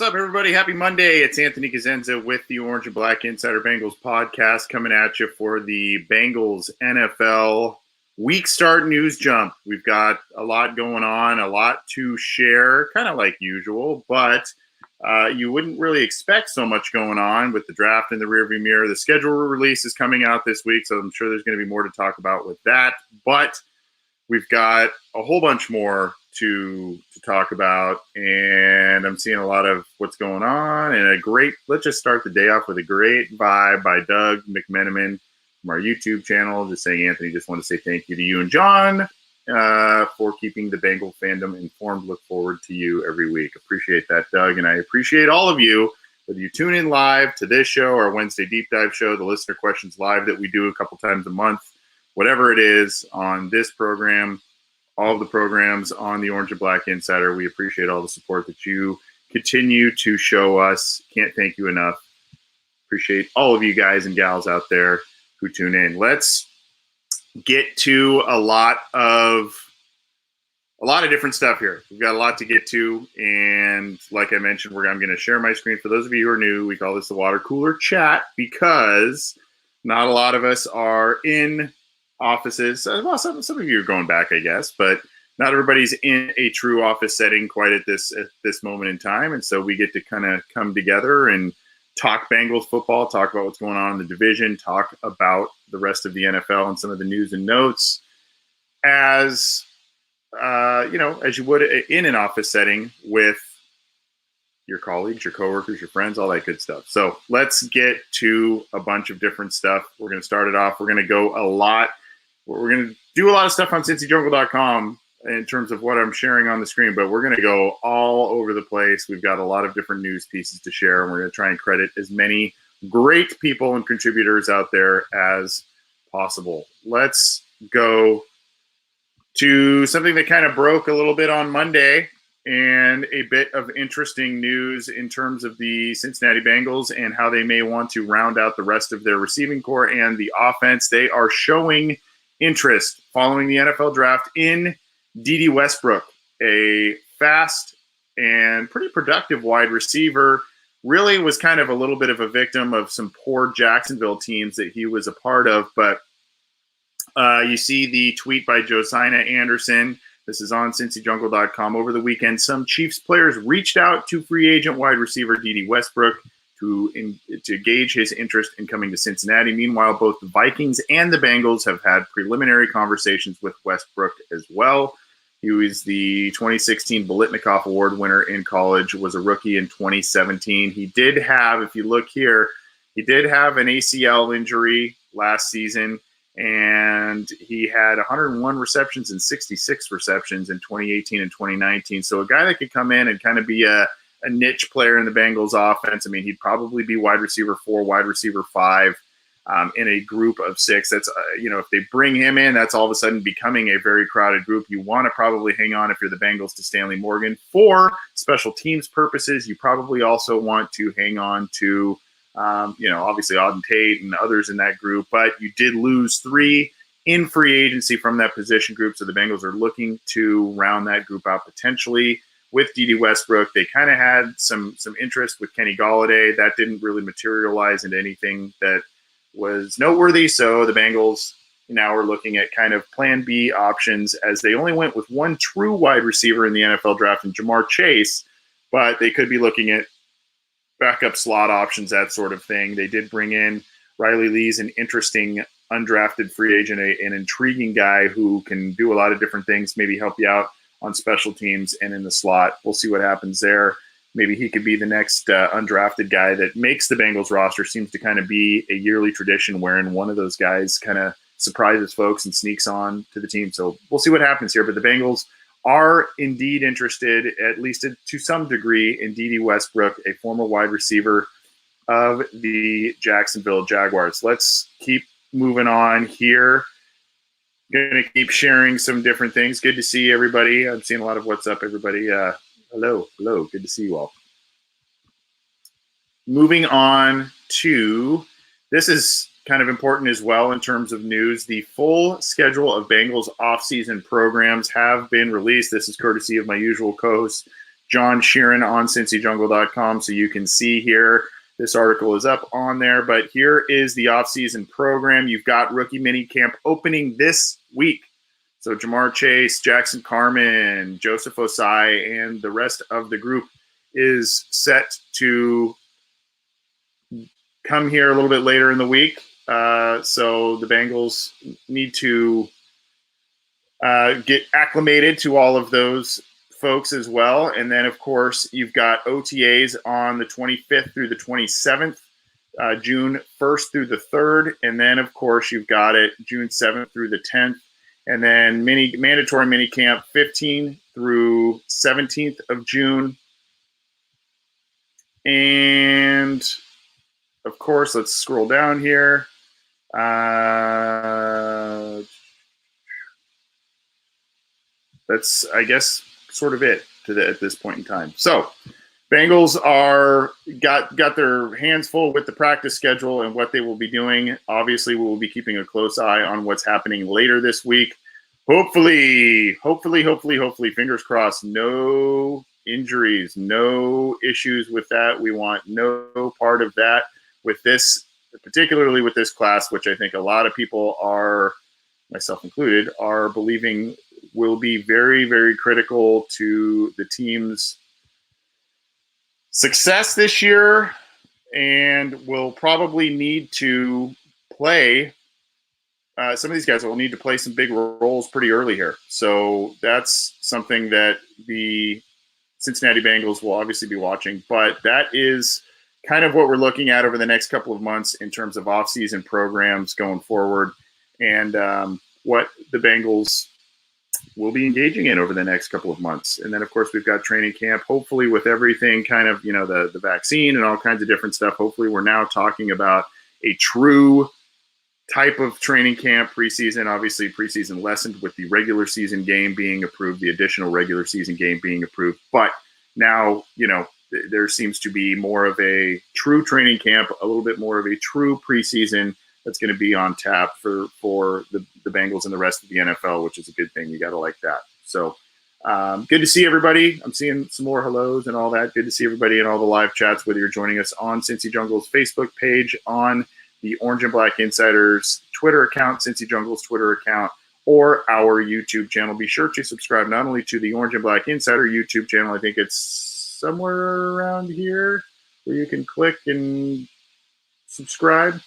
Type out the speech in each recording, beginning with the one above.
up, everybody? Happy Monday. It's Anthony Cosenza with the Orange and Black Insider Bengals podcast coming at you for the Bengals NFL week start news jump. We've got a lot going on, a lot to share, kind of like usual, but you wouldn't really expect so much going on with the draft in the rearview mirror. The schedule release is coming out this week, so I'm sure there's going to be more to talk about with that, but we've got a whole bunch more to talk about, and I'm seeing a lot of what's going on, and let's just start the day off with a great vibe by Doug McMenamin from our YouTube channel, just saying, Anthony, just want to say thank you to you and John for keeping the Bengal fandom informed. Look forward to you every week. Appreciate that, Doug, and I appreciate all of you, whether you tune in live to this show, our Wednesday Deep Dive show, the Listener Questions Live that we do a couple times a month, whatever it is on this program, all of the programs on the Orange and Black Insider. We appreciate all the support that you continue to show us. Can't thank you enough. Appreciate all of you guys and gals out there who tune in. Let's get to a lot of different stuff here. We've got a lot to get to, and like I mentioned, I'm going to share my screen. For those of you who are new, we call this the water cooler chat because not a lot of us are in offices. Well, some of you are going back, I guess, but not everybody's in a true office setting quite at this moment in time. And so we get to kind of come together and talk Bengals football, talk about what's going on in the division, talk about the rest of the NFL and some of the news and notes as as you would in an office setting with your colleagues, your coworkers, your friends, all that good stuff. So let's get to a bunch of different stuff. We're going to start it off. We're going to go a lot. We're going to do a lot of stuff on cincyjungle.com in terms of what I'm sharing on the screen, but we're going to go all over the place. We've got a lot of different news pieces to share, and we're going to try and credit as many great people and contributors out there as possible. Let's go to something that kind of broke a little bit on Monday, and a bit of interesting news in terms of the Cincinnati Bengals and how they may want to round out the rest of their receiving core and the offense. They are showing interest following the NFL draft in Dede Westbrook, a fast and pretty productive wide receiver. Really was kind of a little bit of a victim of some poor Jacksonville teams that he was a part of, but you see the tweet by Josiah Anderson. This is on cincyjungle.com. Over the weekend, some Chiefs players reached out to free agent wide receiver Dede Westbrook to gauge his interest in coming to Cincinnati. Meanwhile, both the Vikings and the Bengals have had preliminary conversations with Westbrook as well. He was the 2016 Biletnikoff Award winner in college, was a rookie in 2017. He did have, if you look here, he did have an ACL injury last season, and he had 101 receptions and 66 receptions in 2018 and 2019. So a guy that could come in and kind of be a niche player in the Bengals offense. I mean, he'd probably be wide receiver 4, wide receiver 5 in a group of 6. That's, if they bring him in, that's all of a sudden becoming a very crowded group. You want to probably hang on, if you're the Bengals, to Stanley Morgan. For special teams purposes, you probably also want to hang on to, obviously Auden Tate and others in that group. But you did lose 3 in free agency from that position group. So the Bengals are looking to round that group out potentially with Dede Westbrook. They kind of had some interest with Kenny Golladay. That didn't really materialize into anything that was noteworthy. So the Bengals now are looking at kind of plan B options, as they only went with one true wide receiver in the NFL draft in Jamar Chase, but they could be looking at backup slot options, that sort of thing. They did bring in Riley Lee's an interesting undrafted free agent, an intriguing guy who can do a lot of different things, maybe help you out on special teams and in the slot. We'll see what happens there. Maybe he could be the next undrafted guy that makes the Bengals roster. Seems to kind of be a yearly tradition wherein one of those guys kind of surprises folks and sneaks on to the team. So we'll see what happens here. But the Bengals are indeed interested, at least to some degree, in Dede Westbrook, a former wide receiver of the Jacksonville Jaguars. Let's keep moving on here. Going to keep sharing some different things. Good to see everybody. I'm seeing a lot of what's up, everybody. Hello. Good to see you all. Moving on to, this is kind of important as well in terms of news. The full schedule of Bengals offseason programs have been released. This is courtesy of my usual co-host, John Sheeran on CincyJungle.com, so you can see here. This article is up on there, but here is the offseason program. You've got rookie minicamp opening this week. So Jamar Chase, Jackson Carman, Joseph Osai, and the rest of the group is set to come here a little bit later in the week. So the Bengals need to get acclimated to all of those folks as well. And then, of course, you've got OTAs on the 25th through the 27th, June 1st through the 3rd. And then, of course, you've got it June 7th through the 10th. And then mandatory minicamp 15th through 17th of June. And, of course, let's scroll down here. That's, I guess, sort of it at this point in time. So Bengals got their hands full with the practice schedule and what they will be doing. Obviously, we will be keeping a close eye on what's happening later this week. Hopefully, fingers crossed, no injuries, no issues with that. We want no part of that with this, particularly with this class, which I think a lot of people are, myself included, are believing will be very, very critical to the team's success this year, and will probably need to play. Some of these guys will need to play some big roles pretty early here. So that's something that the Cincinnati Bengals will obviously be watching. But that is kind of what we're looking at over the next couple of months in terms of off-season programs going forward, and what the Bengals will be engaging in over the next couple of months. And then, of course, we've got training camp, hopefully with everything kind of, the vaccine and all kinds of different stuff. Hopefully we're now talking about a true type of training camp preseason. Obviously, preseason lessened with the regular season game being approved, the additional regular season game being approved. But now, there seems to be more of a true training camp, a little bit more of a true preseason that's going to be on tap for the Bengals and the rest of the NFL, which is a good thing. You got to like that. So good to see everybody. I'm seeing some more hellos and all that. Good to see everybody in all the live chats, whether you're joining us on Cincy Jungle's Facebook page, on the Orange and Black Insiders Twitter account, Cincy Jungle's Twitter account, or our YouTube channel. Be sure to subscribe not only to the Orange and Black Insider YouTube channel, I think it's somewhere around here where you can click and subscribe.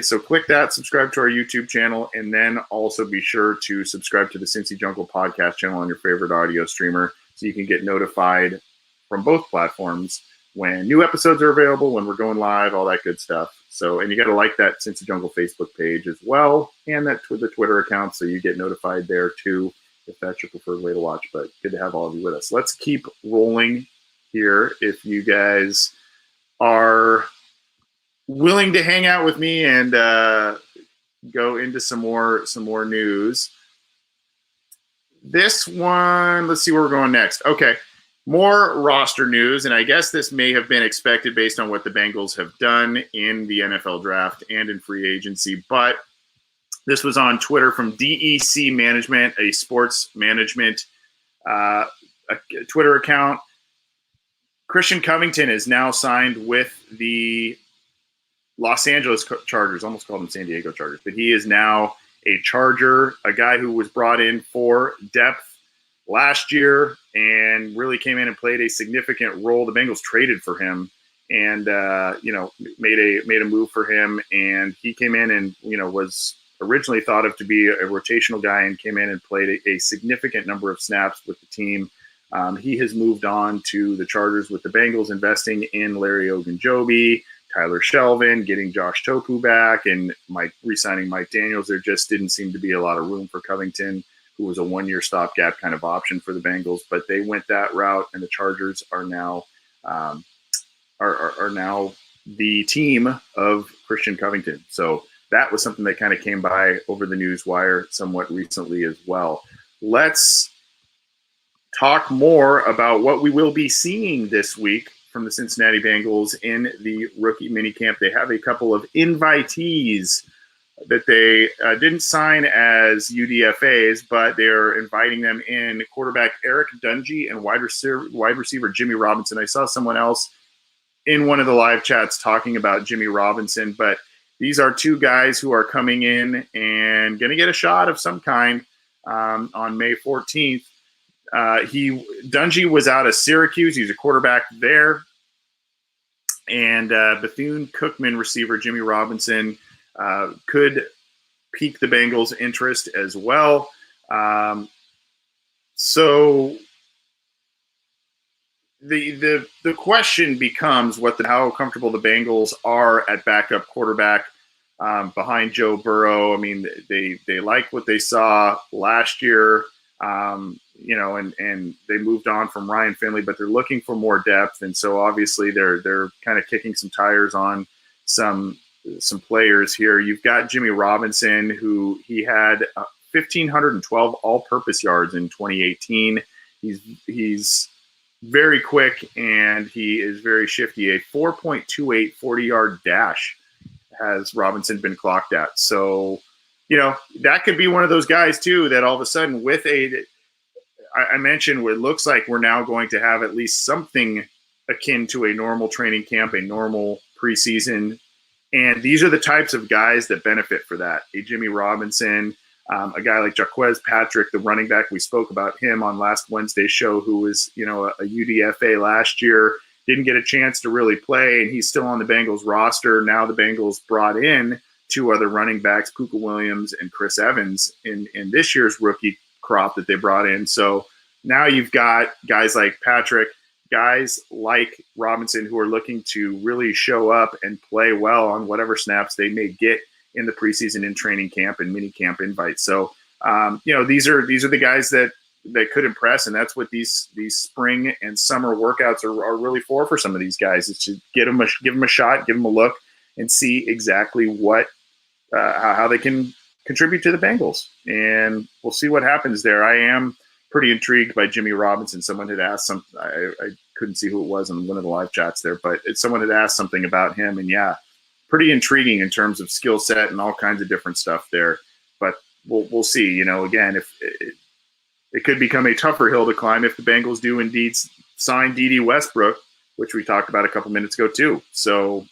So click that, subscribe to our YouTube channel, and then also be sure to subscribe to the Cincy Jungle podcast channel on your favorite audio streamer so you can get notified from both platforms when new episodes are available, when we're going live, all that good stuff. So, and you got to like that Cincy Jungle Facebook page as well, and that the Twitter account, so you get notified there too, if that's your preferred way to watch. But good to have all of you with us. Let's keep rolling here. If you guys are willing to hang out with me and go into some more news. This one, let's see where we're going next. Okay, more roster news, and I guess this may have been expected based on what the Bengals have done in the NFL draft and in free agency, but this was on Twitter from DEC Management, a sports management a Twitter account. Christian Covington is now signed with the Los Angeles Chargers, almost called them San Diego Chargers, but he is now a Charger, a guy who was brought in for depth last year and really came in and played a significant role. The Bengals traded for him and, made a move for him. And he came in and, was originally thought of to be a rotational guy and came in and played a significant number of snaps with the team. He has moved on to the Chargers with the Bengals investing in Larry Ogunjobi, Tyler Shelvin, getting Josh Topu back, and re-signing Mike Daniels. There just didn't seem to be a lot of room for Covington, who was a one-year stopgap kind of option for the Bengals. But they went that route, and the Chargers are now are now the team of Christian Covington. So that was something that kind of came by over the news wire somewhat recently as well. Let's talk more about what we will be seeing this week from the Cincinnati Bengals in the rookie minicamp. They have a couple of invitees that they didn't sign as UDFAs, but they're inviting them in. Quarterback Eric Dungy and wide receiver Jimmy Robinson. I saw someone else in one of the live chats talking about Jimmy Robinson, but these are two guys who are coming in and going to get a shot of some kind on May 14th. Dungy was out of Syracuse. He's a quarterback there. And Bethune-Cookman receiver Jimmy Robinson could pique the Bengals' interest as well. So the question becomes how comfortable the Bengals are at backup quarterback behind Joe Burrow. I mean, they like what they saw last year, and they moved on from Ryan Finley, but they're looking for more depth, and so obviously they're kind of kicking some tires on some players here. You've got Jimmy Robinson, who he had 1,512 all-purpose yards in 2018. He's very quick, and he is very shifty. A 4.28 40-yard dash has Robinson been clocked at. So, that could be one of those guys, too, that all of a sudden with I mentioned what it looks like we're now going to have at least something akin to a normal training camp, a normal preseason. And these are the types of guys that benefit for that. A Jimmy Robinson, a guy like Jaquez Patrick, the running back. We spoke about him on last Wednesday's show, who was, a UDFA last year, didn't get a chance to really play, and he's still on the Bengals roster. Now the Bengals brought in two other running backs, Puka Williams and Chris Evans, in this year's rookie crop that they brought in. So now you've got guys like Patrick, guys like Robinson, who are looking to really show up and play well on whatever snaps they may get in the preseason, in training camp, and mini camp invites. So, these are the guys that could impress, and that's what these spring and summer workouts are really for some of these guys. Is to give them a shot, give them a look, and see exactly what how they can contribute to the Bengals. And we'll see what happens there. I am pretty intrigued by Jimmy Robinson. Someone had asked something. I couldn't see who it was on one of the live chats there, but someone had asked something about him, and yeah, pretty intriguing in terms of skill set and all kinds of different stuff there. But we'll see. Again, if it could become a tougher hill to climb if the Bengals do indeed sign Dede Westbrook, which we talked about a couple minutes ago too. So,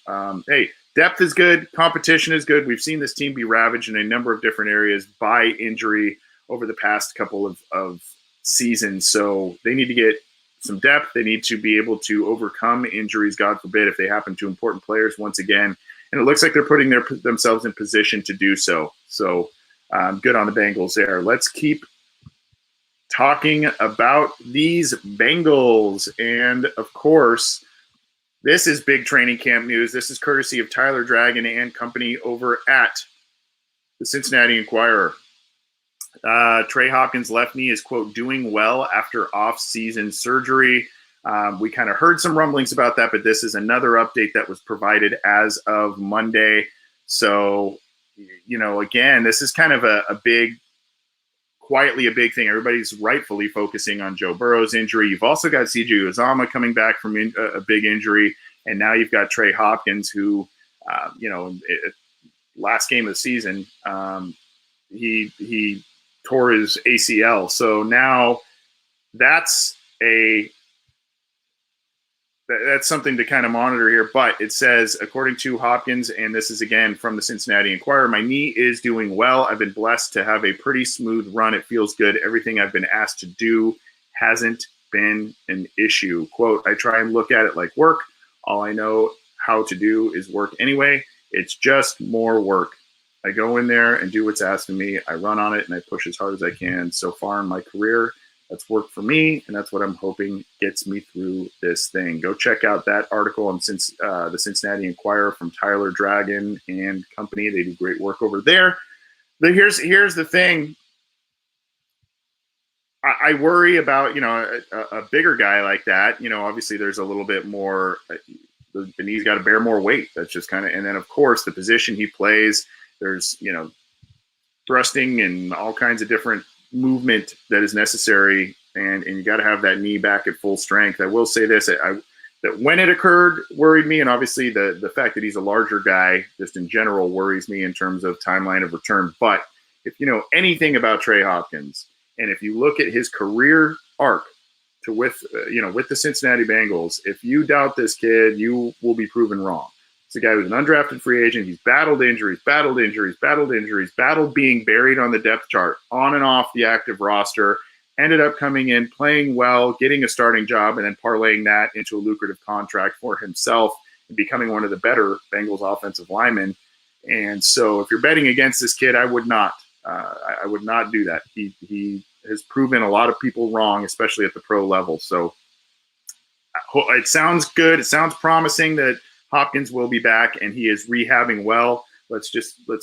hey, depth is good. Competition is good. We've seen this team be ravaged in a number of different areas by injury over the past couple of seasons. So they need to get some depth. They need to be able to overcome injuries, God forbid, if they happen to important players once again. And it looks like they're putting themselves in position to do so. So good on the Bengals there. Let's keep talking about these Bengals. And, of course, this is big training camp news. This is courtesy of Tyler Dragon and company over at the Cincinnati Enquirer. Trey Hopkins' left knee is, quote, doing well after off-season surgery. We kind of heard some rumblings about that, but this is another update that was provided as of Monday. So, again, this is kind of quietly a big thing. Everybody's rightfully focusing on Joe Burrow's injury. You've also got CJ Uzomah coming back from a big injury, and now you've got Trey Hopkins, who, last game of the season, he tore his ACL. So now that's something to kind of monitor here. But it says, according to Hopkins, and this is again from the Cincinnati Enquirer, my knee is doing well. I've been blessed to have a pretty smooth run. It feels good. Everything I've been asked to do hasn't been an issue. Quote, I try and look at it like work. All I know how to do is work anyway. It's just more work. I go in there and do what's asked of me. I run on it and I push as hard as I can. So far in my career, that's worked for me, and that's what I'm hoping gets me through this thing. Go check out that article on the Cincinnati Enquirer from Tyler Dragon and company. They do great work over there. But here's the thing. I worry about, a bigger guy like that. Obviously there's a little bit more, the knee's got to bear more weight. That's just kind of, and then of course the position he plays, there's, thrusting and all kinds of different movement that is necessary. And you got to have that knee back at full strength. I will say this, that when it occurred worried me, and obviously the fact that he's a larger guy just in general worries me in terms of timeline of return. But if you know anything about Trey Hopkins, and if you look at his career arc with the Cincinnati Bengals, if you doubt this kid, you will be proven wrong. It's a guy who's an undrafted free agent. He's battled injuries, battled being buried on the depth chart, on and off the active roster, ended up coming in, playing well, getting a starting job, and then parlaying that into a lucrative contract for himself and becoming one of the better Bengals offensive linemen. And so if you're betting against this kid, I would not. I would not do that. He has proven a lot of people wrong, especially at the pro level. So it sounds good. It sounds promising that Hopkins will be back and he is rehabbing well. Let's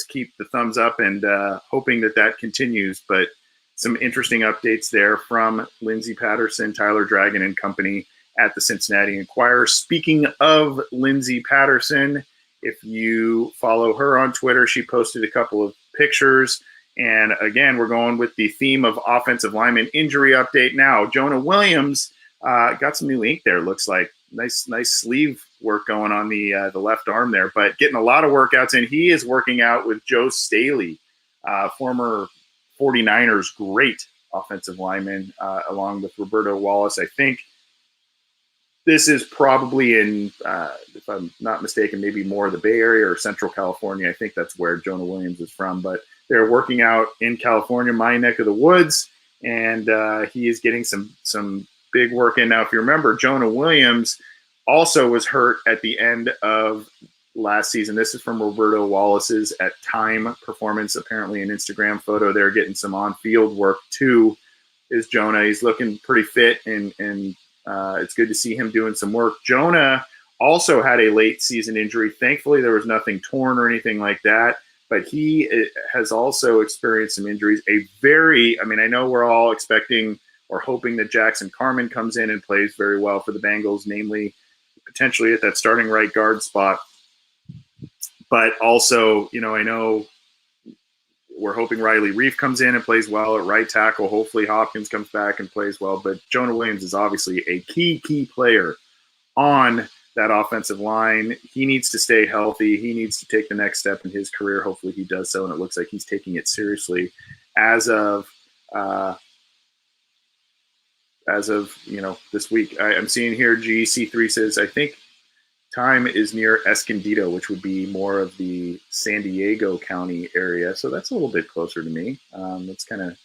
keep the thumbs up and hoping that continues. But some interesting updates there from Lindsey Patterson, Tyler Dragon and company at the Cincinnati Enquirer. Speaking of Lindsey Patterson, if you follow her on Twitter, she posted a couple of pictures. And again, we're going with the theme of offensive lineman injury update now. Jonah Williams got some new ink there, looks like. Nice sleeve work going on the left arm there, but getting a lot of workouts in. He is working out with Joe Staley, former 49ers great offensive lineman, along with Roberto Wallace. I think this is probably in, if I'm not mistaken, maybe more of the Bay Area or Central California. I think that's where Jonah Williams is from, but they're working out in California, my neck of the woods, and he is getting some big work in. Now, if you remember, Jonah Williams also was hurt at the end of last season. This is from Roberto Wallace's at Time Performance, apparently an Instagram photo. They're getting some on-field work too. Is Jonah? He's looking pretty fit, and it's good to see him doing some work. Jonah also had a late season injury. Thankfully, there was nothing torn or anything like that. But he has also experienced some injuries. I know we're all expecting or hoping that Jackson Carman comes in and plays very well for the Bengals, namely potentially at that starting right guard spot. But also, I know we're hoping Riley Reif comes in and plays well at right tackle. Hopefully Hopkins comes back and plays well. But Jonah Williams is obviously a key player on that offensive line. He needs to stay healthy. He needs to take the next step in his career. Hopefully he does so, and it looks like he's taking it seriously as of this week. I'm seeing here GC3 says, I think time is near Escondido, which would be more of the San Diego County area. So that's a little bit closer to me. That's kind of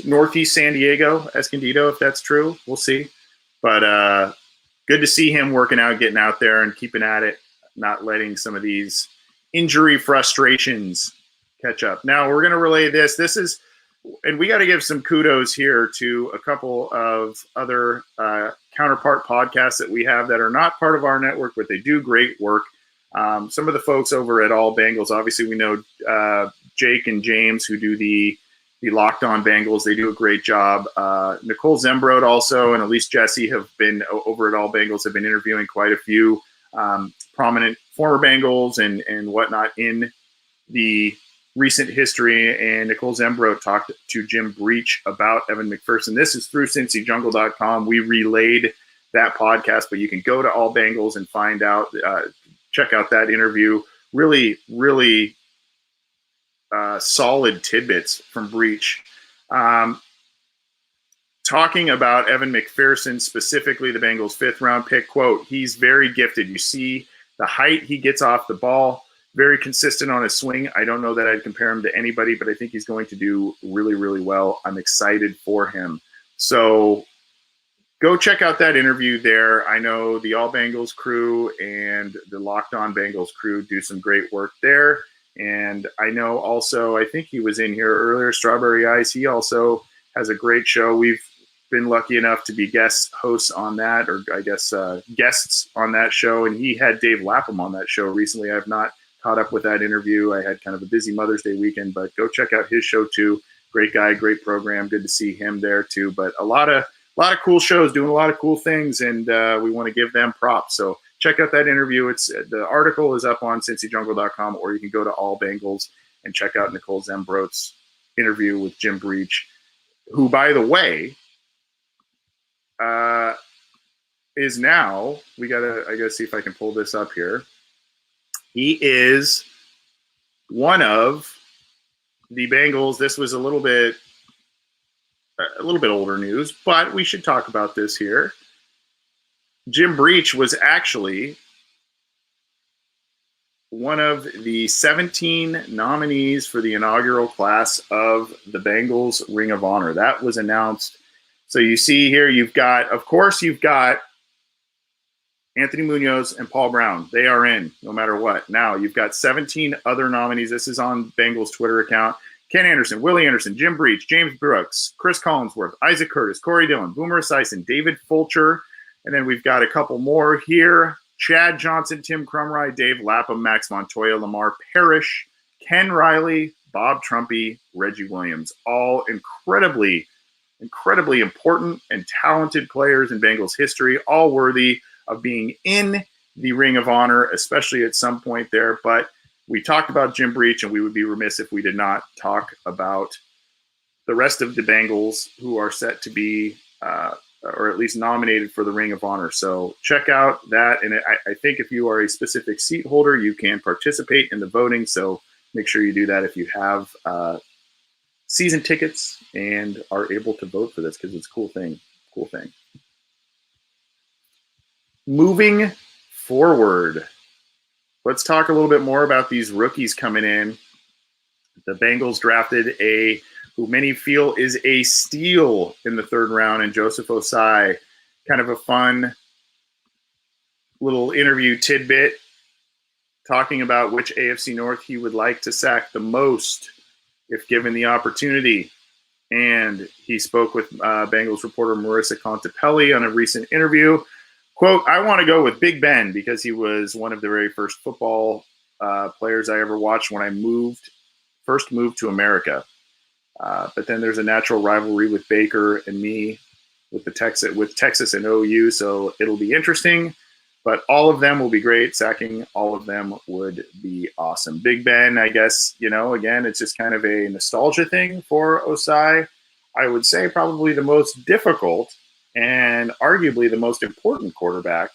northeast San Diego, Escondido, if that's true. We'll see. But good to see him working out, getting out there and keeping at it, not letting some of these injury frustrations catch up. Now we're going to relay this. And we got to give some kudos here to a couple of other counterpart podcasts that we have that are not part of our network, but they do great work. Some of the folks over at All Bengals, obviously we know Jake and James who do the Locked On Bengals. They do a great job. Nicole Zembrod also and Elise Jesse have been over at All Bengals, have been interviewing quite a few prominent former Bengals and whatnot in the recent history. And Nicole Zembrod talked to Jim Breach about Evan McPherson. This is through CincyJungle.com. We relayed that podcast, but you can go to All Bengals and find out, check out that interview. Really, really solid tidbits from Breach. Talking about Evan McPherson, specifically the Bengals' 5th round pick, quote, he's very gifted. You see the height he gets off the ball, very consistent on his swing. I don't know that I'd compare him to anybody, but I think he's going to do really, really well. I'm excited for him. So go check out that interview there. I know the All Bengals crew and the Locked On Bengals crew do some great work there. And I know also, I think he was in here earlier, Strawberry Ice. He also has a great show. We've been lucky enough to be guest hosts on that, or I guess guests on that show. And he had Dave Lapham on that show recently. I've not caught up with that interview. I had kind of a busy Mother's Day weekend, but go check out his show too. Great guy, great program. Good to see him there too. But a lot of cool shows, doing a lot of cool things, and we want to give them props. So check out that interview. The article is up on CincyJungle.com, or you can go to All Bengals and check out Nicole Zembrod's interview with Jim Breach, who, by the way, is now, I gotta see if I can pull this up here. He is one of the Bengals. This was a little bit older news, but we should talk about this here. Jim Breach was actually one of the 17 nominees for the inaugural class of the Bengals Ring of Honor. That was announced. So you see here, you've got Anthony Munoz and Paul Brown. They are in no matter what. Now you've got 17 other nominees. This is on Bengals Twitter account. Ken Anderson, Willie Anderson, Jim Breach, James Brooks, Chris Collinsworth, Isaac Curtis, Corey Dillon, Boomer Esiason, David Fulcher. And then we've got a couple more here. Chad Johnson, Tim Crumry, Dave Lapham, Max Montoya, Lamar Parrish, Ken Riley, Bob Trumpy, Reggie Williams. All incredibly important and talented players in Bengals history, all worthy of being in the Ring of Honor, especially at some point there. But we talked about Jim Breach, and we would be remiss if we did not talk about the rest of the Bengals who are set to be or at least nominated for the Ring of Honor. So check out that. And I think if you are a specific seat holder, you can participate in the voting. So make sure you do that if you have season tickets and are able to vote for this, because it's a cool thing. Moving forward, let's talk a little bit more about these rookies coming in. The Bengals drafted who many feel is a steal in the third round, and Joseph Osai. Kind of a fun little interview tidbit talking about which AFC North he would like to sack the most if given the opportunity. And he spoke with Bengals reporter Marissa Contepelli on a recent interview. Quote, "I want to go with Big Ben because he was one of the very first football players I ever watched when I first moved to America. But then there's a natural rivalry with Baker and me with Texas and OU, so it'll be interesting. But all of them will be great. Sacking all of them would be awesome. Big Ben, I guess, again, it's just kind of a nostalgia thing for Osai. I would say probably the most difficult and arguably the most important quarterback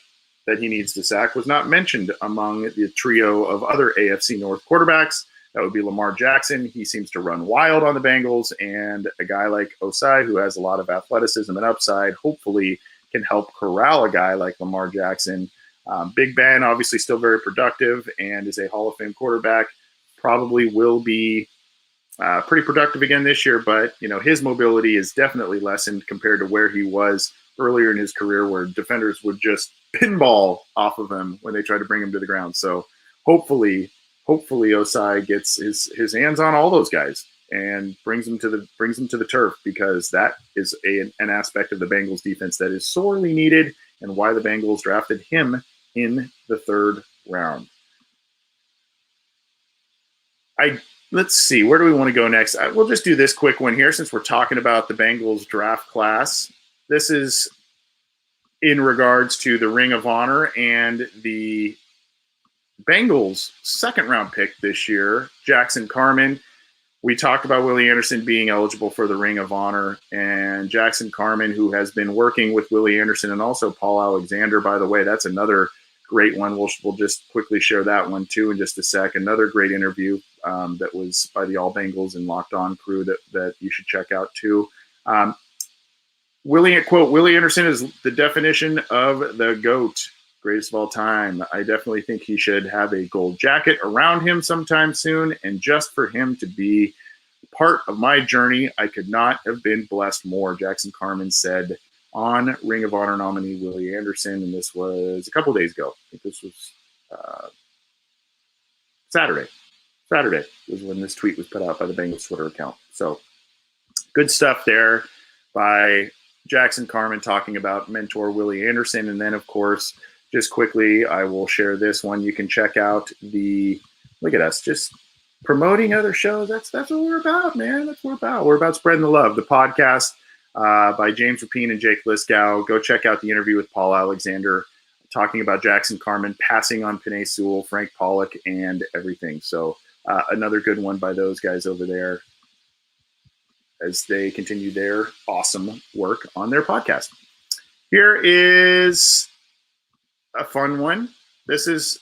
that he needs to sack was not mentioned among the trio of other AFC North quarterbacks. That would be Lamar Jackson. He seems to run wild on the Bengals, and a guy like Osai, who has a lot of athleticism and upside, hopefully can help corral a guy like Lamar Jackson. Big Ben, obviously still very productive and is a Hall of Fame quarterback. Probably will be pretty productive again this year, but his mobility is definitely lessened compared to where he was earlier in his career, where defenders would just pinball off of him when they tried to bring him to the ground. So hopefully Osai gets his hands on all those guys and brings them to the turf, because that is an aspect of the Bengals defense that is sorely needed, and why the Bengals drafted him in the third round. Let's see, where do we want to go next? We'll just do this quick one here since we're talking about the Bengals draft class. This is in regards to the Ring of Honor and the Bengals' second-round pick this year, Jackson Carman. We talked about Willie Anderson being eligible for the Ring of Honor, and Jackson Carman, who has been working with Willie Anderson and also Paul Alexander, by the way. That's another great one. We'll just quickly share that one, too, in just a sec. Another great interview that was by the All Bengals and Locked On crew that you should check out, too. Willie Anderson is the definition of the GOAT. Greatest of all time. I definitely think he should have a gold jacket around him sometime soon. And just for him to be part of my journey, I could not have been blessed more, Jackson Carman said on Ring of Honor nominee Willie Anderson. And this was a couple days ago. I think this was Saturday. Saturday was when this tweet was put out by the Bengals Twitter account. So good stuff there by Jackson Carman talking about mentor Willie Anderson. And then, of course, just quickly, I will share this one. You can check out look at us, just promoting other shows. That's what we're about, man. That's what we're about. We're about spreading the love. The podcast by James Rapine and Jake Liskow. Go check out the interview with Paul Alexander talking about Jackson Carman, passing on Penei Sewell, Frank Pollock, and everything. So another good one by those guys over there as they continue their awesome work on their podcast. Here is a fun one. This is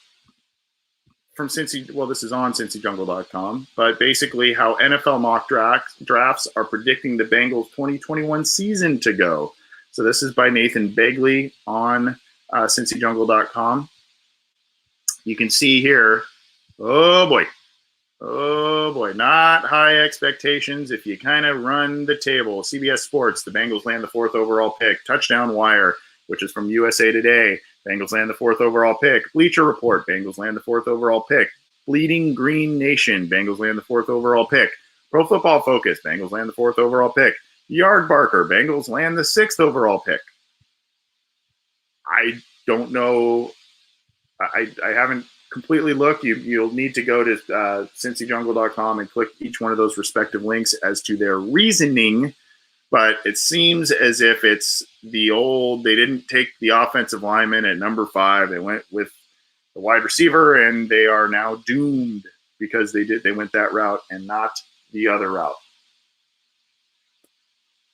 from Cincy. Well, this is on CincyJungle.com, but basically how NFL mock drafts are predicting the Bengals 2021 season to go. So this is by Nathan Begley on CincyJungle.com. You can see here, oh boy, not high expectations if you kind of run the table. CBS Sports, the Bengals land the 4th overall pick. Touchdown Wire, which is from USA Today, Bengals land the 4th overall pick. Bleacher Report, Bengals land the 4th overall pick. Bleeding Green Nation, Bengals land the 4th overall pick. Pro Football Focus, Bengals land the 4th overall pick. Yard Barker, Bengals land the 6th overall pick. I don't know. I haven't completely looked. You'll need to go to CincyJungle.com and click each one of those respective links as to their reasoning. But it seems as if it's the old, they didn't take the offensive lineman at number 5. They went with the wide receiver, and they are now doomed because they went that route and not the other route.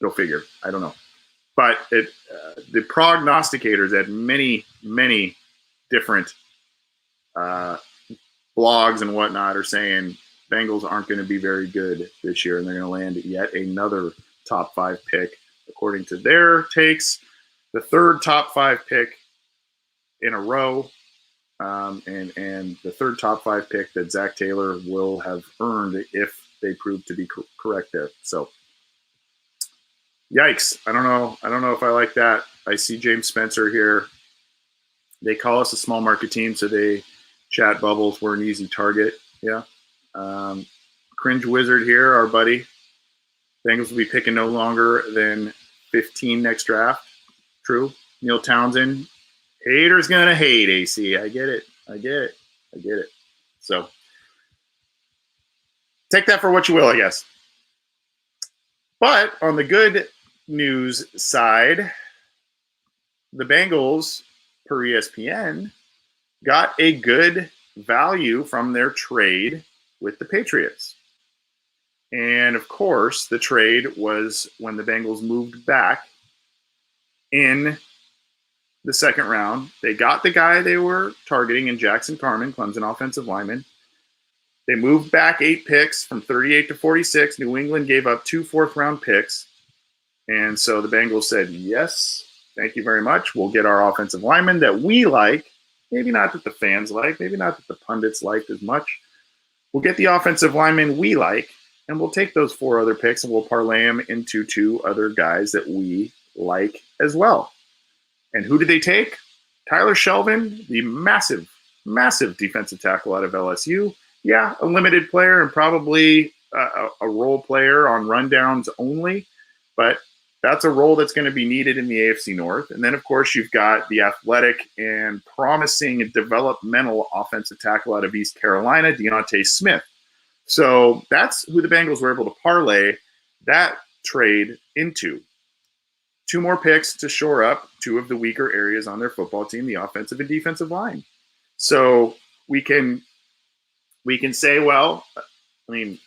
Go figure. I don't know. But the prognosticators at many, many different blogs and whatnot are saying Bengals aren't going to be very good this year, and they're going to land yet another top 5 pick, according to their takes. The 3rd top 5 pick in a row, and the 3rd top 5 pick that Zach Taylor will have earned if they prove to be correct there. So, yikes! I don't know if I like that. I see James Spencer here. They call us a small market team, so they chat bubbles. We're an easy target. Yeah. Cringe Wizard here, our buddy. Bengals will be picking no longer than 15 next draft. True. Neil Townsend. Haters gonna hate, AC. I get it. So take that for what you will, I guess. But on the good news side, the Bengals, per ESPN, got a good value from their trade with the Patriots. And of course, the trade was when the Bengals moved back in the 2nd round. They got the guy they were targeting in Jackson Carman, Clemson offensive lineman. They moved back 8 picks from 38 to 46. New England gave up 2 4th-round picks. And so the Bengals said, yes, thank you very much. We'll get our offensive lineman that we like. Maybe not that the fans like. Maybe not that the pundits liked as much. We'll get the offensive lineman we like, and we'll take those 4 other picks and we'll parlay them into 2 other guys that we like as well. And who did they take? Tyler Shelvin, the massive, massive defensive tackle out of LSU. Yeah, a limited player and probably a role player on rundowns only, but that's a role that's going to be needed in the AFC North. And then, of course, you've got the athletic and promising and developmental offensive tackle out of East Carolina, Deontay Smith. So that's who the Bengals were able to parlay that trade into. 2 more picks to shore up 2 of the weaker areas on their football team, the offensive and defensive line. So we can say, well, I mean,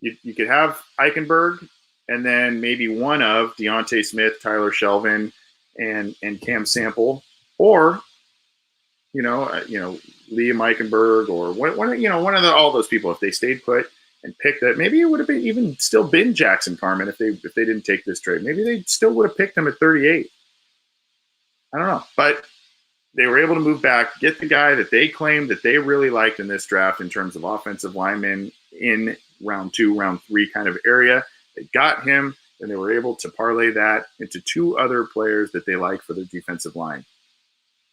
you could have Eichenberg and then maybe one of Deontay Smith, Tyler Shelvin, and Cam Sample, or Liam Eichenberg, or one of all those people. If they stayed put and picked that, maybe it would have been even still been Jackson Carman if they didn't take this trade. Maybe they still would have picked him at 38. I don't know, but they were able to move back, get the guy that they claimed that they really liked in this draft in terms of offensive linemen in round 2, round 3 kind of area. They got him, and they were able to parlay that into 2 other players that they like for their defensive line.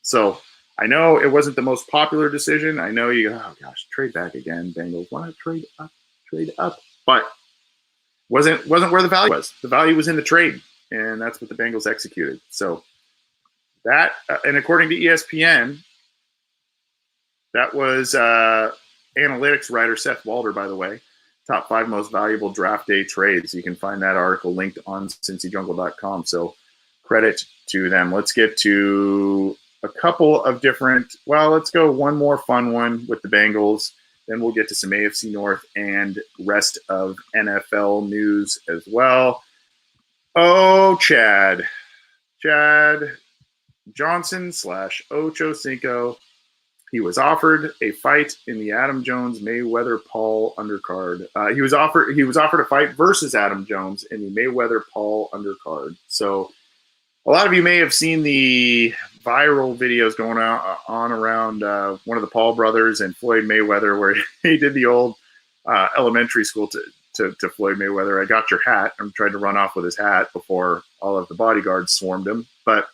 So I know it wasn't the most popular decision. I know you go, oh gosh, trade back again, Bengals. Why not trade up? But wasn't where the value was. The value was in the trade, and that's what the Bengals executed. So that, and according to ESPN, that was analytics writer Seth Walder, by the way, top 5 most valuable draft day trades. You can find that article linked on CincyJungle.com. So credit to them. Let's get to a couple of different, let's go one more fun one with the Bengals. Then we'll get to some AFC North and rest of NFL news as well. Oh, Chad, Johnson / Ocho Cinco. He was offered a fight in the Adam Jones Mayweather Paul undercard. He was offered a fight versus Adam Jones in the Mayweather Paul undercard. So a lot of you may have seen the viral videos going on around one of the Paul brothers and Floyd Mayweather, where he did the old elementary school to Floyd Mayweather. I got your hat. I'm trying to run off with his hat before all of the bodyguards swarmed him. But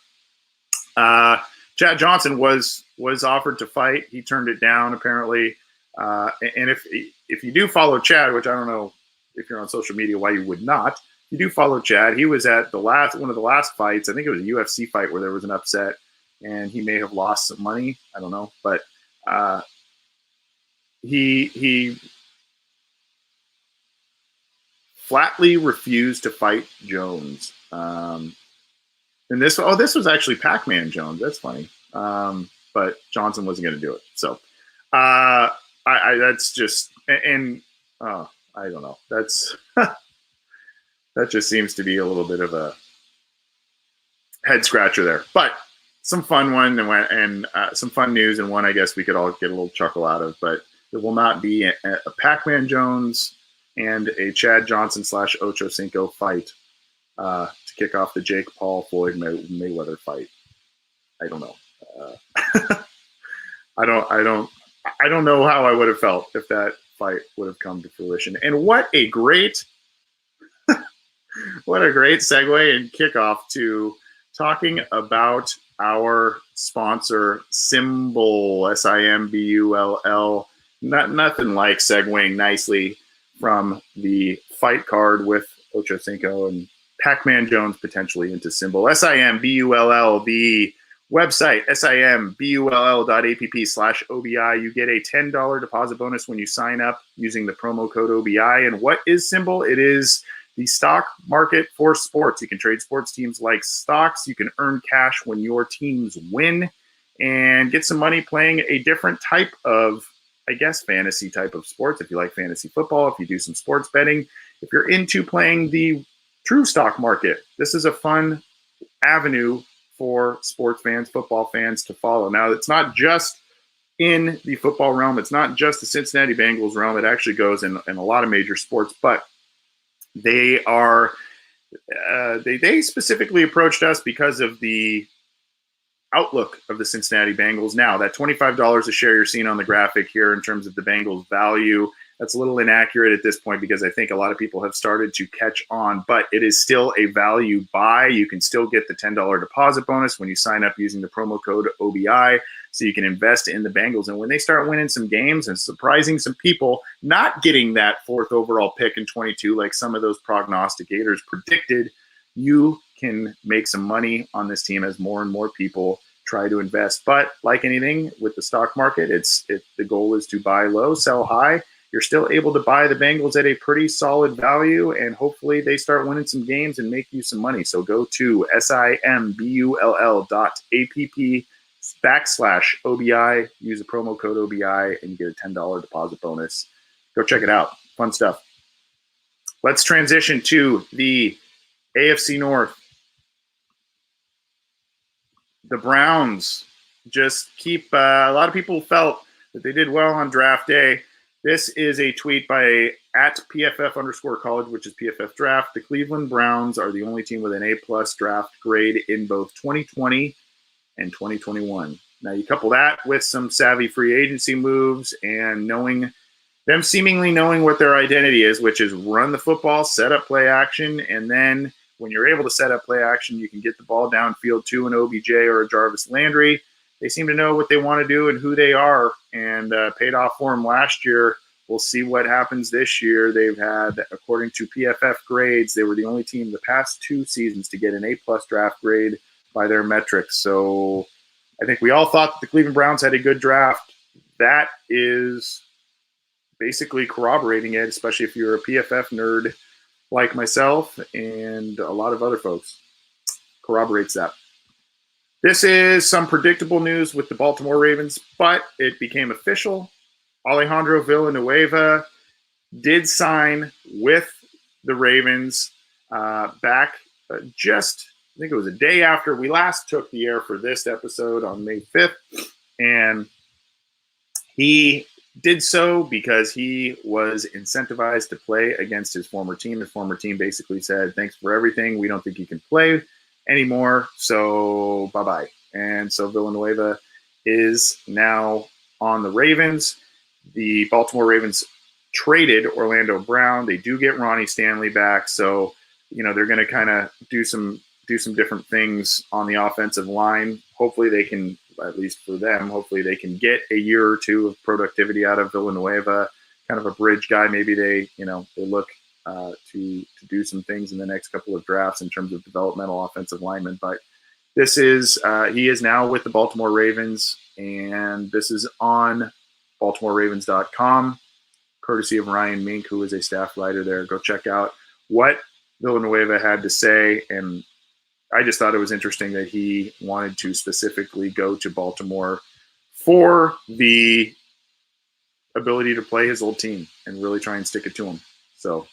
Chad Johnson was offered to fight. He turned it down, apparently. And if you do follow Chad, which I don't know if you're on social media why you would not, you do follow Chad. He was at one of the last fights. I think it was a UFC fight where there was an upset, and he may have lost some money. I don't know, but he flatly refused to fight Jones. And this was actually Pac-Man Jones. That's funny. But Johnson wasn't going to do it. So that's just, and I don't know. That's that just seems to be a little bit of a head scratcher there. But some fun one and some fun news, and one I guess we could all get a little chuckle out of. But there will not be a Pac-Man Jones and a Chad Johnson / Ocho Cinco fight to kick off the Jake Paul Floyd Mayweather fight. I don't know. I don't know how I would have felt if that fight would have come to fruition. And what a great segue and kickoff to talking about our sponsor, Simbull, Simbull. Nothing like segueing nicely from the fight card with Ocho Cinco and Pac-Man Jones potentially into Simbull. Simbull, the website, simbull.app/OBI. You get a $10 deposit bonus when you sign up using the promo code OBI. And what is Simbull? It is the stock market for sports. You can trade sports teams like stocks. You can earn cash when your teams win and get some money playing a different type of, I guess, fantasy type of sports. If you like fantasy football, if you do some sports betting, if you're into playing the true stock market, this is a fun avenue for sports fans, football fans to follow. Now, it's not just in the football realm. It's not just the Cincinnati Bengals realm. It actually goes in a lot of major sports, but they are they specifically approached us because of the outlook of the Cincinnati Bengals. Now, that $25 a share you're seeing on the graphic here in terms of the Bengals value, that's a little inaccurate at this point because I think a lot of people have started to catch on, but it is still a value buy. You can still get the $10 deposit bonus when you sign up using the promo code OBI, so you can invest in the Bengals. And when they start winning some games and surprising some people, not getting that 4th overall pick in 22 like some of those prognosticators predicted, you can make some money on this team as more and more people try to invest. But like anything with the stock market, the goal is to buy low, sell high. You're still able to buy the Bengals at a pretty solid value, and hopefully they start winning some games and make you some money. So go to simbull.app/OBI, use the promo code OBI, and you get a $10 deposit bonus. Go check it out. Fun stuff. Let's transition to the AFC North. The Browns just keep a lot of people felt that they did well on draft day. This is a tweet by @PFF_college, which is PFF draft. The Cleveland Browns are the only team with an A+ draft grade in both 2020 and 2021. Now you couple that with some savvy free agency moves and seemingly knowing what their identity is, which is run the football, set up play action, and then when you're able to set up play action, you can get the ball downfield to an OBJ or a Jarvis Landry. They seem to know what they want to do and who they are, and paid off for them last year. We'll see what happens this year. They've had, according to PFF grades, they were the only team the past 2 seasons to get an A+ draft grade by their metrics. So I think we all thought that the Cleveland Browns had a good draft. That is basically corroborating it, especially if you're a PFF nerd like myself and a lot of other folks. Corroborates that. This is some predictable news with the Baltimore Ravens, but it became official. Alejandro Villanueva did sign with the Ravens back just I think it was a day after we last took the air for this episode on May 5th. And he did so because he was incentivized to play against his former team. His former team basically said, thanks for everything. We don't think you can play anymore. So bye-bye. And so Villanueva is now on the Ravens. The Baltimore Ravens traded Orlando Brown. They do get Ronnie Stanley back. So, they're going to kind of do some different things on the offensive line. Hopefully they can, at least for them, hopefully they can get a year or two of productivity out of Villanueva, kind of a bridge guy. Maybe they look to do some things in the next couple of drafts in terms of developmental offensive linemen. But this is, he is now with the Baltimore Ravens, and this is on BaltimoreRavens.com, courtesy of Ryan Mink, who is a staff writer there. Go check out what Villanueva had to say, and I just thought it was interesting that he wanted to specifically go to Baltimore for the ability to play his old team and really try and stick it to him. So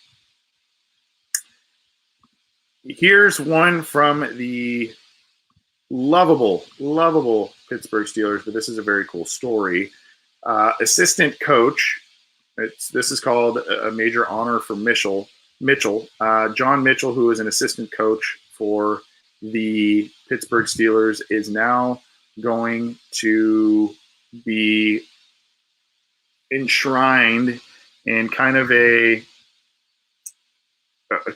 here's one from the lovable Pittsburgh Steelers, but this is a very cool story. Assistant coach, this is called a major honor for Mitchell. John Mitchell, who is an assistant coach for the Pittsburgh Steelers, is now going to be enshrined in kind of a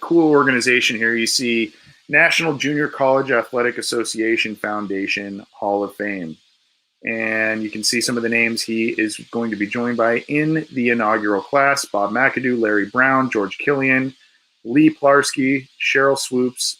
cool organization here. You see National Junior College Athletic Association Foundation Hall of Fame. And you can see some of the names he is going to be joined by in the inaugural class: Bob McAdoo, Larry Brown, George Killian, Lee Plarski, Cheryl Swoops,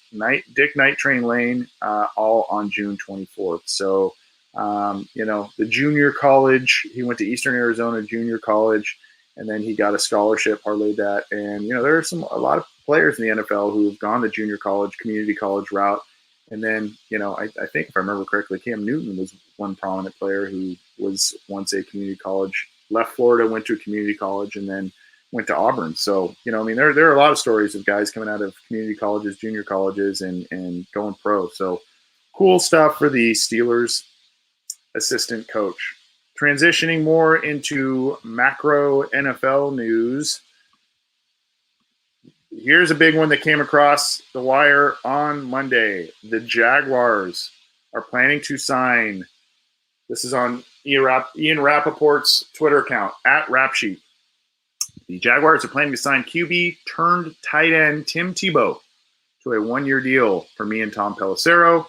Dick Night Train Lane, all on June 24th. So, the junior college, he went to Eastern Arizona Junior College, and then he got a scholarship, parlayed that. And, there are a lot of players in the NFL who have gone the junior college, community college route. And then, I think if I remember correctly, Cam Newton was one prominent player who was once a community college, left Florida, went to a community college, and then went to Auburn. So, there are a lot of stories of guys coming out of community colleges, junior colleges, and going pro. So cool stuff for the Steelers assistant coach. Transitioning more into macro NFL news. Here's a big one that came across the wire on Monday. The Jaguars are planning to sign. This is on Ian Rappaport's Twitter account, @RapSheet. The Jaguars are planning to sign QB turned tight end Tim Tebow to a one-year deal for me and Tom Pelissero.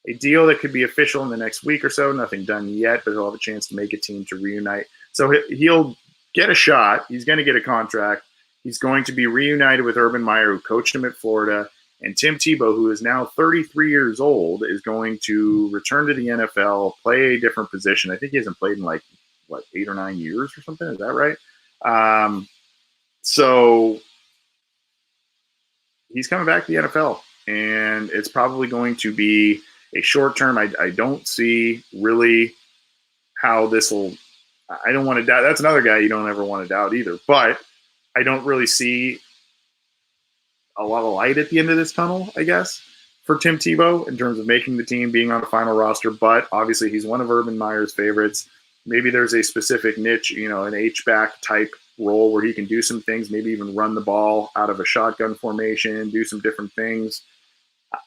A deal that could be official in the next week or so. Nothing done yet, but he'll have a chance to make a team to reunite. So he'll get a shot. He's going to get a contract. He's going to be reunited with Urban Meyer, who coached him at Florida. And Tim Tebow, who is now 33 years old, is going to return to the NFL, play a different position. I think he hasn't played in 8 or 9 years or something. Is that right? So he's coming back to the NFL, and it's probably going to be a short term. I don't see really how this will. I don't want to doubt. That's another guy you don't ever want to doubt either. But I don't really see a lot of light at the end of this tunnel, I guess, for Tim Tebow in terms of making the team, being on the final roster. But obviously, he's one of Urban Meyer's favorites. Maybe there's a specific niche, an H-back type role where he can do some things, maybe even run the ball out of a shotgun formation, do some different things.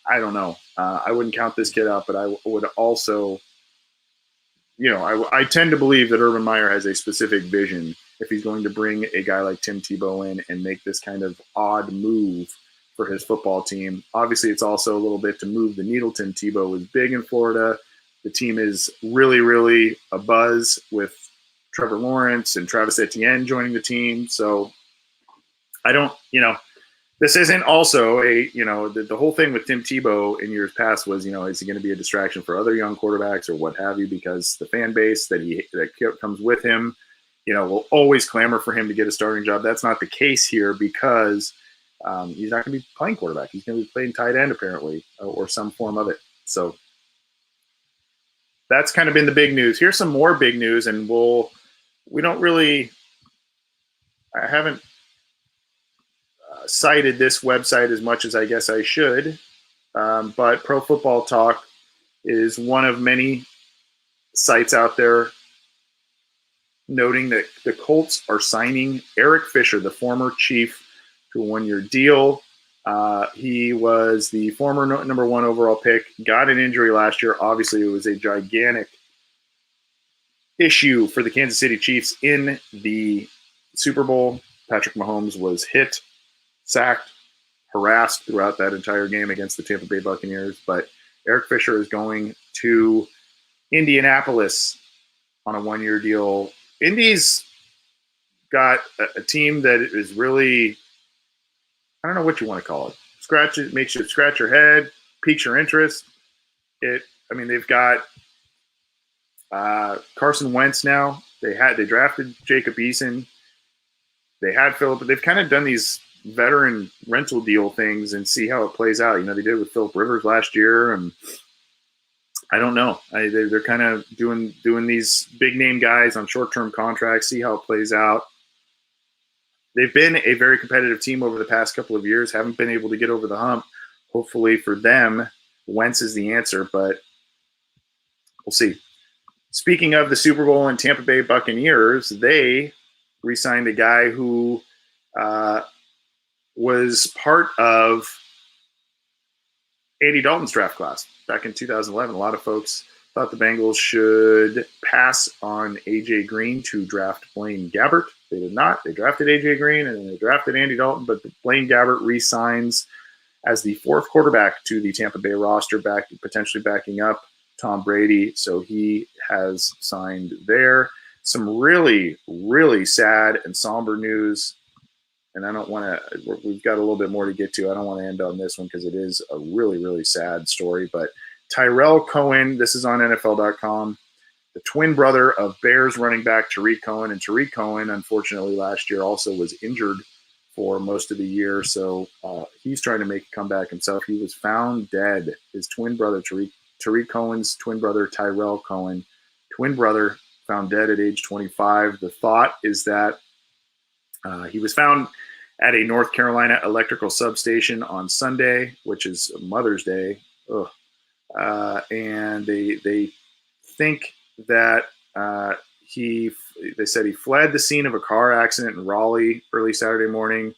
I don't know. I wouldn't count this kid out, but I would also, I tend to believe that Urban Meyer has a specific vision if he's going to bring a guy like Tim Tebow in and make this kind of odd move for his football team. Obviously, it's also a little bit to move the needle. Tim Tebow was big in Florida. The team is really, really abuzz with Trevor Lawrence and Travis Etienne joining the team. So I don't, this isn't also the whole thing with Tim Tebow in years past was, is he going to be a distraction for other young quarterbacks or what have you? Because the fan base that comes with him, will always clamor for him to get a starting job. That's not the case here because he's not going to be playing quarterback. He's going to be playing tight end apparently, or some form of it. So that's kind of been the big news. Here's some more big news, and I haven't cited this website as much as I guess I should. but Pro Football Talk is one of many sites out there noting that the Colts are signing Eric Fisher, the former Chief, to a one-year deal. He was the former number 1 overall pick, got an injury last year. Obviously, it was a gigantic issue for the Kansas City Chiefs in the Super Bowl. Patrick Mahomes was hit, sacked, harassed throughout that entire game against the Tampa Bay Buccaneers. But Eric Fisher is going to Indianapolis on a one-year deal. Indy's got a team that is really, I don't know what you want to call it. It makes you scratch your head, piques your interest. They've got Carson Wentz now. They drafted Jacob Eason. They had Philip. They've kind of done these veteran rental deal things and see how it plays out. They did with Philip Rivers last year, and I don't know. They're kind of doing these big name guys on short-term contracts, see how it plays out. They've been a very competitive team over the past couple of years, haven't been able to get over the hump. Hopefully for them, Wentz is the answer, but we'll see. Speaking of the Super Bowl and Tampa Bay Buccaneers, they re-signed a guy who was part of Andy Dalton's draft class back in 2011. A lot of folks thought the Bengals should pass on A.J. Green to draft Blaine Gabbert. They did not. They drafted A.J. Green, and then they drafted Andy Dalton, but Blaine Gabbert re-signs as the 4th quarterback to the Tampa Bay roster, potentially backing up Tom Brady. So he has signed there. Some really, really sad and somber news, and I don't want to – we've got a little bit more to get to. I don't want to end on this one because it is a really, really sad story. But Tyrell Cohen, this is on NFL.com, the twin brother of Bears running back Tariq Cohen. And Tariq Cohen, unfortunately, last year also was injured for most of the year. So he's trying to make a comeback himself. He was found dead. His twin brother, Tariq Cohen's twin brother, Tyrell Cohen, twin brother, found dead at age 25. The thought is that he was found at a North Carolina electrical substation on Sunday, which is Mother's Day. And they think that they said he fled the scene of a car accident in Raleigh early Saturday morning.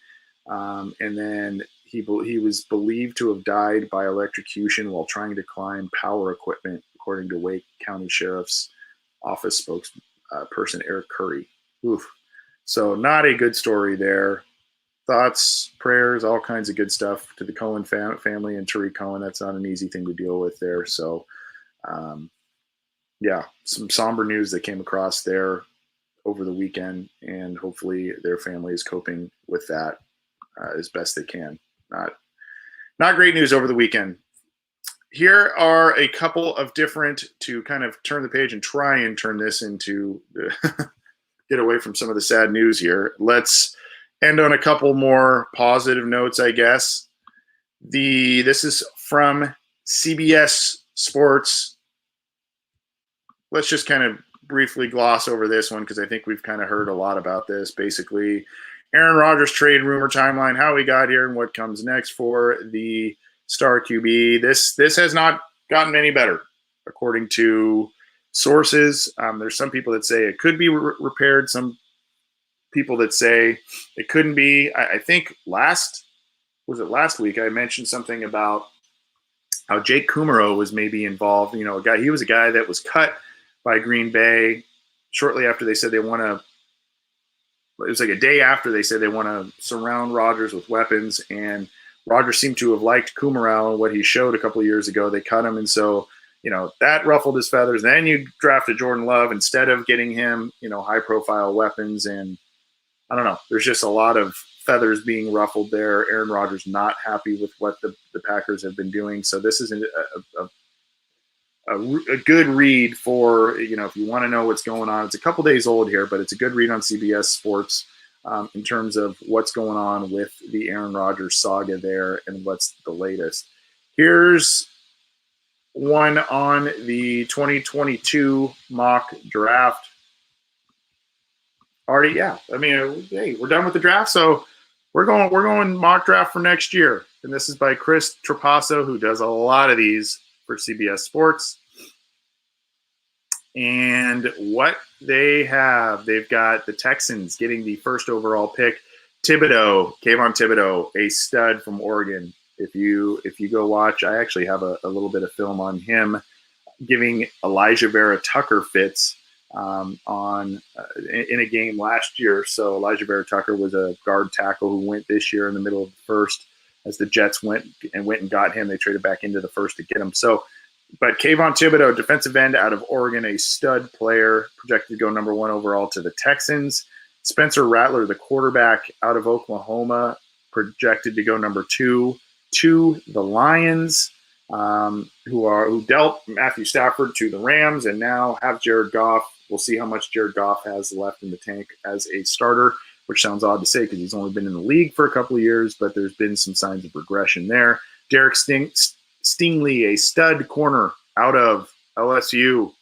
And then he was believed to have died by electrocution while trying to climb power equipment, according to Wake County Sheriff's Office spokesperson Eric Curry. Oof. So not a good story there. Thoughts, prayers, all kinds of good stuff to the Cohen family and Tariq Cohen. That's not an easy thing to deal with there. So, some somber news that came across there over the weekend, and hopefully their family is coping with that as best they can. Not great news over the weekend. Here are a couple of different, to kind of turn the page and try and turn this into get away from some of the sad news here. Let's end on a couple more positive notes, I guess. This is from CBS Sports. Let's just kind of briefly gloss over this one because I think we've kind of heard a lot about this. Basically, Aaron Rodgers trade rumor timeline, how we got here and what comes next for the star QB. This has not gotten any better, according to sources. There's some people that say it could be repaired. Some people that say it couldn't be. I think last week I mentioned something about how Jake Kummerow was maybe involved. He was a guy that was cut by Green Bay shortly after they said they want to. It was like a day after they said they want to surround Rodgers with weapons, and Rodgers seemed to have liked Kummerow and what he showed a couple of years ago. They cut him, and so that ruffled his feathers. Then you drafted Jordan Love instead of getting him, high-profile weapons, and I don't know. There's just a lot of feathers being ruffled there. Aaron Rodgers not happy with what the Packers have been doing. So this is a good read for, if you want to know what's going on. It's a couple days old here, but it's a good read on CBS Sports in terms of what's going on with the Aaron Rodgers saga there and what's the latest. Here's one on the 2022 mock draft. Already, yeah. Hey, we're done with the draft, so we're going mock draft for next year. and this is by Chris Trapasso, who does a lot of these for CBS Sports. And what they have, they've got the Texans getting the first overall pick. Kayvon Thibodeau, a stud from Oregon. If you go watch, I actually have a little bit of film on him giving Elijah Vera Tucker fits in a game last year. So Elijah Vera Tucker was a guard tackle who went this year in the middle of the first. As the Jets went and got him, they traded back into the first to get him. So, but Kayvon Thibodeau, defensive end out of Oregon, a stud player, projected to go number 1 overall to the Texans. Spencer Rattler, the quarterback out of Oklahoma, projected to go number 2 to the Lions, who dealt Matthew Stafford to the Rams and now have Jared Goff. We'll see how much Jared Goff has left in the tank as a starter, which sounds odd to say because he's only been in the league for a couple of years, but there's been some signs of regression there. Derek Stingley, a stud corner out of LSU,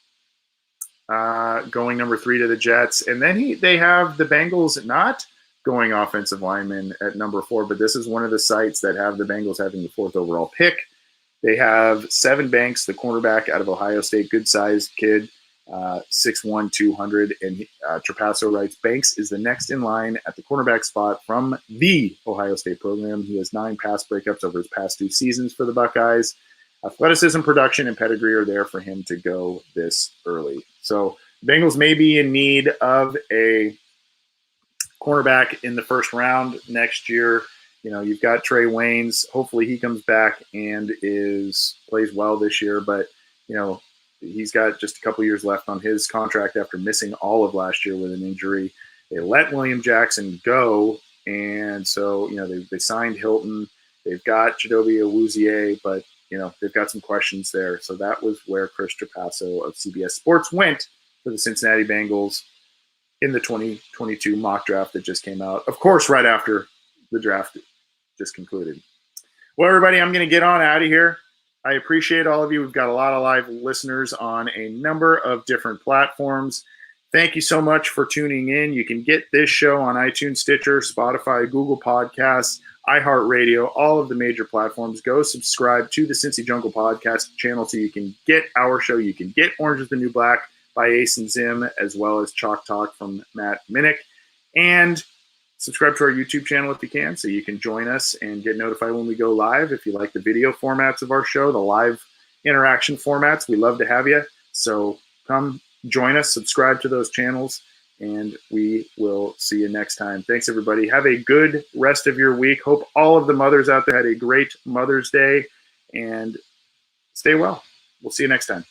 going number 3 to the Jets. And then they have the Bengals not going offensive lineman at number 4, but this is one of the sites that have the Bengals having the 4th overall pick. They have Sevyn Banks, the cornerback out of Ohio State, good-sized kid, 6'1", 200. And Trapasso writes, Banks is the next in line at the cornerback spot from the Ohio State program. He has 9 pass breakups over his past 2 seasons for the Buckeyes. Athleticism, production, and pedigree are there for him to go this early. So Bengals may be in need of a cornerback in the first round next year. You know, you've got Trey Waynes. Hopefully he comes back and plays well this year. But, you know, he's got just a couple years left on his contract after missing all of last year with an injury. They let William Jackson go. And so, you know, they signed Hilton. They've got Chidobe Awuzie, but, you know, they've got some questions there. So that was where Chris Trapasso of CBS Sports went for the Cincinnati Bengals in the 2022 mock draft that just came out. Of course, right after the draft just concluded. Well, everybody, I'm going to get on out of here. I appreciate all of you. We've got a lot of live listeners on a number of different platforms. Thank you so much for tuning in. You can get this show on iTunes, Stitcher, Spotify, Google Podcasts, iHeartRadio, all of the major platforms. Go subscribe to the Cincy Jungle Podcast channel so you can get our show. You can get Orange is the New Black by Ace and Zim, as well as Chalk Talk from Matt Minnick. And subscribe to our YouTube channel if you can, so you can join us and get notified when we go live. If you like the video formats of our show, the live interaction formats, we love to have you. So come join us, subscribe to those channels, and we will see you next time. Thanks, everybody. Have a good rest of your week. Hope all of the mothers out there had a great Mother's Day, and stay well. We'll see you next time.